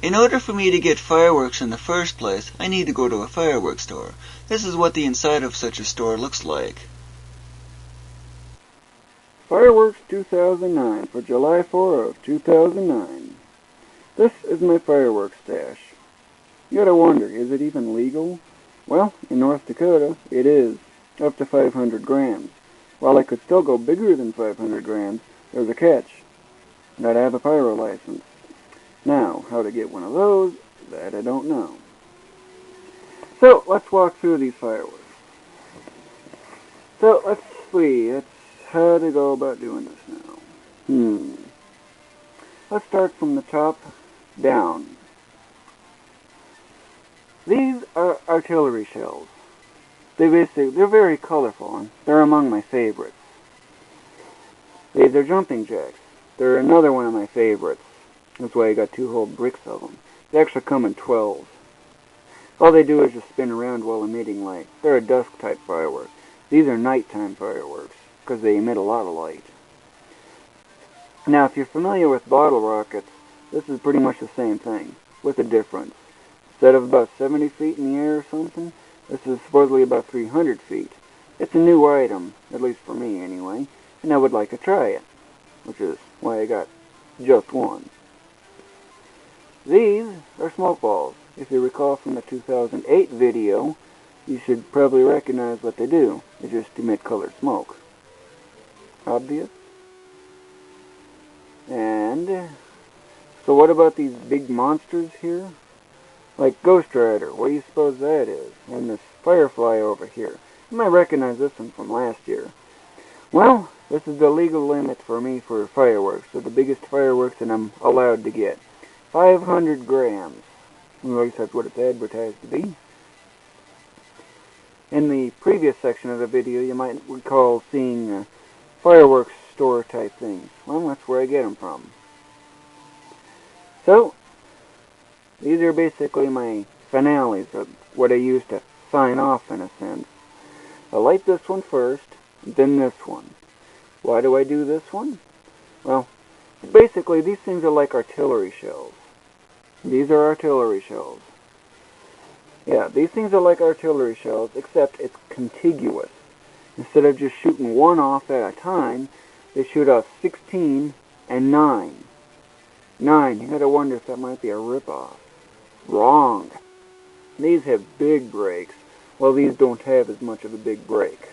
In order for me to get fireworks in the first place, I need to go to a fireworks store. This is what the inside of such a store looks like. Fireworks 2009 for July 4 of 2009. This is my fireworks stash. You gotta wonder, is it even legal? Well, in North Dakota, it is, up to 500 grams. While I could still go bigger than 500 grams, there's a catch. Gotta have a pyro license. Now, how to get one of those, that I don't know. So, let's walk through these fireworks. So, let's see, that's how to go about doing this now. Let's start from the top down. These are artillery shells. They're very colorful, and they're among my favorites. These are jumping jacks. They're another one of my favorites. That's why I got 2 whole bricks of them. They actually come in 12s. All they do is just spin around while emitting light. They're a dusk-type firework. These are nighttime fireworks, because they emit a lot of light. Now, if you're familiar with bottle rockets, this is pretty much the same thing, with a difference. Instead of about 70 feet in the air or something, this is supposedly about 300 feet. It's a new item, at least for me anyway, and I would like to try it, which is why I got just one. These are smoke balls. If you recall from the 2008 video, you should probably recognize what they do. They just emit colored smoke. Obvious? And so what about these big monsters here? Like Ghost Rider, what do you suppose that is? And this Firefly over here. You might recognize this one from last year. Well, this is the legal limit for me for fireworks. So the biggest fireworks that I'm allowed to get. 500 grams. At least that's what it's advertised to be. In the previous section of the video, you might recall seeing fireworks store type things. Well, that's where I get them from. So, these are basically my finales of what I use to sign off in a sense. I light this one first, then this one. Why do I do this one? Well, basically these things are like artillery shells. These are artillery shells. Yeah, these things are like artillery shells, except it's contiguous. Instead of just shooting one off at a time, they shoot off 16 and 9. 9, you gotta wonder if that might be a rip-off. Wrong. These have big breaks, while these don't have as much of a big break.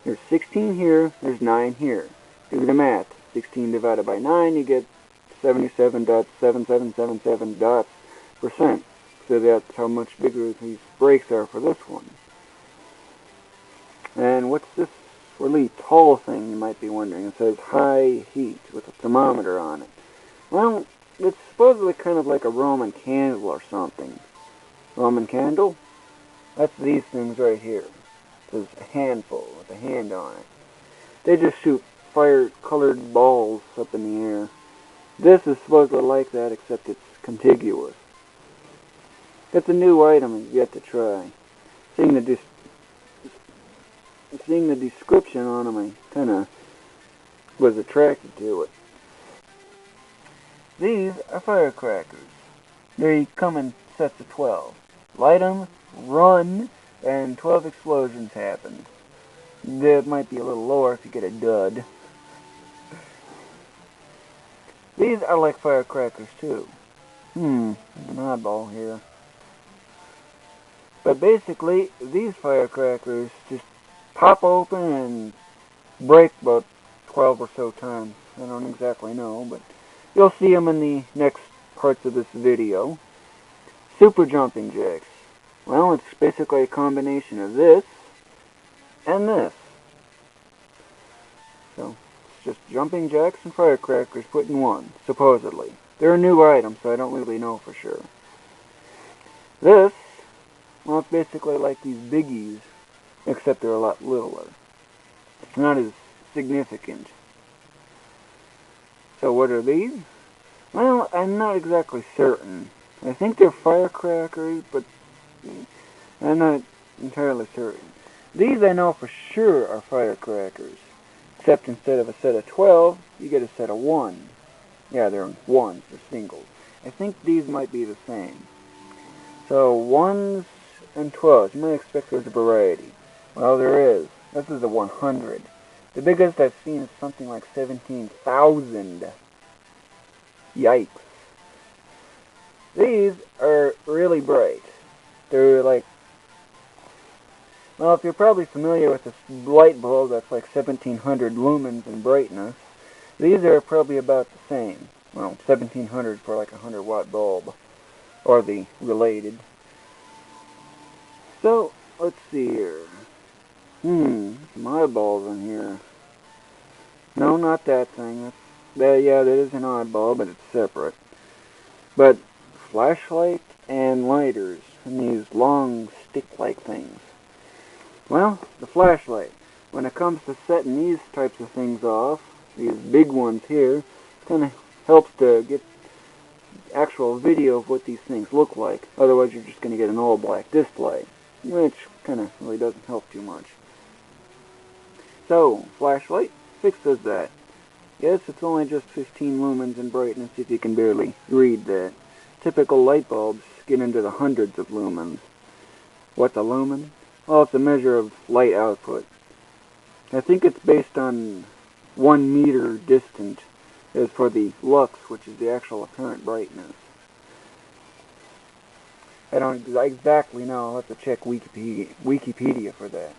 There's 16 here, there's 9 here. Do the math. 16 divided by 9, you get 77.7777 dots percent. So that's how much bigger these breaks are for this one. And what's this really tall thing, you might be wondering? It says high heat with a thermometer on it. Well, it's supposedly kind of like a Roman candle or something. Roman candle? That's these things right here. It says a handful with a hand on it. They just shoot fire-colored balls up in the air. This is supposedly like that, except it's contiguous. It's a new item you've yet to try. Seeing the description on them, I kind of was attracted to it. These are firecrackers. They come in sets of 12. Light them, run, and 12 explosions happen. That might be a little lower if you get a dud. These are like firecrackers too. An oddball here. But basically, these firecrackers just pop open and break about 12 or so times. I don't exactly know, but you'll see them in the next parts of this video. Super jumping jacks. Well, it's basically a combination of this and this. So, it's just jumping jacks and firecrackers put in one, supposedly. They're a new item, so I don't really know for sure. This, well, it's basically like these biggies, except they're a lot littler. It's not as significant. So what are these? Well, I'm not exactly certain. I think they're firecrackers, but I'm not entirely certain. These I know for sure are firecrackers, except instead of a set of 12, you get a set of 1. Yeah, they're ones, they're singles. I think these might be the same. So 1s and 12s, you might expect there's a variety. Well, there is. This is a 100. The biggest I've seen is something like 17,000. Yikes. These are really bright. They're like, well, if you're probably familiar with this light bulb that's like 1700 lumens in brightness, these are probably about the same. Well, 1700 for like a 100-watt bulb, or the related. So, let's see here. Some eyeballs in here. No, not that thing. Yeah, that is an oddball, but it's separate. But flashlight and lighters, and these long stick-like things. Well, the flashlight. When it comes to setting these types of things off, these big ones here, it kind of helps to get actual video of what these things look like. Otherwise, you're just going to get an all-black display, which kind of really doesn't help too much. So, flashlight fixes that. Yes, it's only just 15 lumens in brightness if you can barely read that. Typical light bulbs get into the hundreds of lumens. What's a lumen? Well, it's a measure of light output. I think it's based on 1 meter distant as for the lux, which is the actual apparent brightness. I don't exactly know. I'll have to check Wikipedia for that.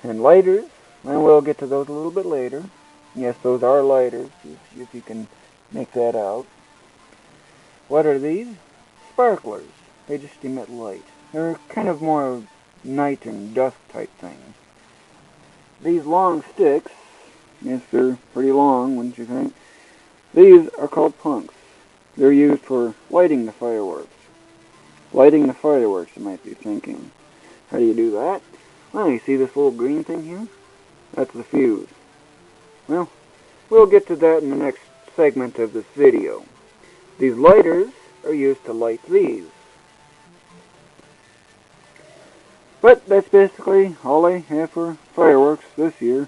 And lighters, well, we'll get to those a little bit later. Yes, those are lighters, if you can make that out. What are these? Sparklers. They just emit light. They're kind of more night and dusk type things. These long sticks, yes, they're pretty long, wouldn't you think? These are called punks. They're used for lighting the fireworks. Lighting the fireworks, you might be thinking. How do you do that? Well, you see this little green thing here? That's the fuse. Well, we'll get to that in the next segment of this video. These lighters are used to light these. But that's basically all I have for fireworks this year.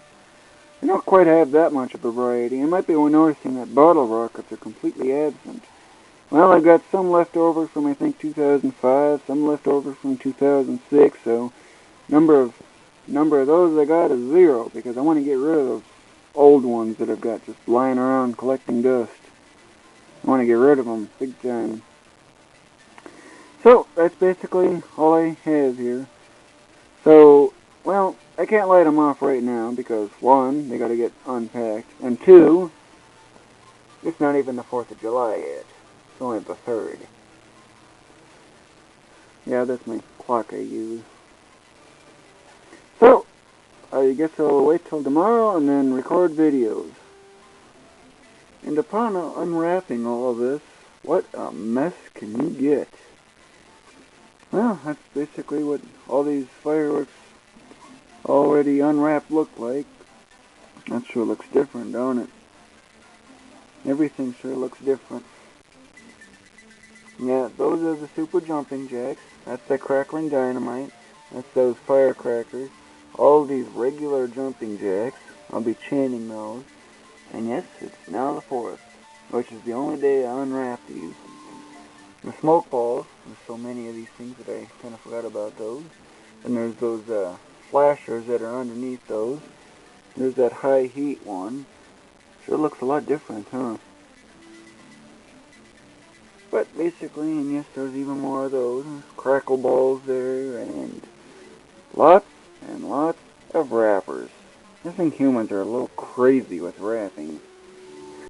I don't quite have that much of a variety. You might be noticing that bottle rockets are completely absent. Well, I've got some left over from, I think, 2005, some left over from 2006, so number of those I got is 0, because I want to get rid of those old ones that I've got just lying around collecting dust. I want to get rid of them big time. So, that's basically all I have here. So, well, I can't light them off right now because, 1, they got to get unpacked, and 2, it's not even the 4th of July yet. It's only the 3rd. Yeah, that's my clock I use. So, I guess I'll wait till tomorrow and then record videos. And upon unwrapping all of this, what a mess can you get? Well, that's basically what all these fireworks already unwrapped look like. That sure looks different, don't it? Everything sure looks different. Yeah, those are the super jumping jacks. That's the crackling dynamite. That's those firecrackers. All these regular jumping jacks. I'll be chaining those. And yes, it's now the 4th, which is the only day I unwrap these. The smoke balls. There's so many of these things that I kind of forgot about those. And there's those flashers that are underneath those. There's that high heat one. Sure looks a lot different, huh? But basically, and yes, there's even more of those. There's crackle balls there, and lots of wrappers. I think humans are a little crazy with wrapping.